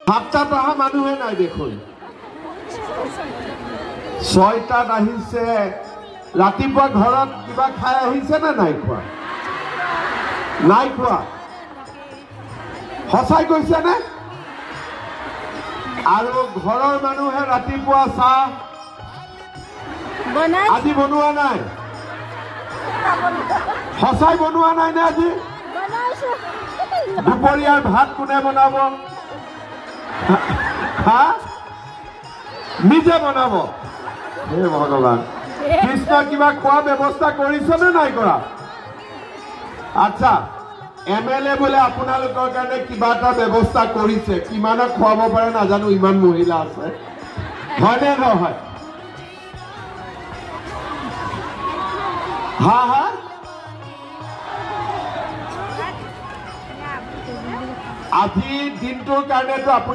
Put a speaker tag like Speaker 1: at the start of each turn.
Speaker 1: সাতটাত অহা মানুহে নাই দেখোন, ছয়টাত আহিছে। ৰাতিপুৱা ঘৰত কিবা খাই আহিছে নে নাই খোৱা? নাই খোৱা। সঁচাই কৈছে নে? আৰু ঘৰৰ মানুহে ৰাতিপুৱা চাহ আজি বনোৱা নাই? সঁচাই বনোৱা নাই নে? আজি দুপৰীয়াৰ ভাত কোনে বনাব? হা, নিজে বনাব। হে ভগৱান, কৃষ্ণ কিবা খোৱা ব্যৱস্থা কৰিছে নে নাই কৰা? আচ্ছা, MLA বোলে আপোনালোকৰ কাৰণে কিবা এটা ব্যৱস্থা কৰিছে, কিমানক খুৱাব পাৰে নাজানো, ইমান মহিলা আছে, হয়নে নহয়? হা হা, আজি দিনটোৰ কাৰণেতো আপোনাৰ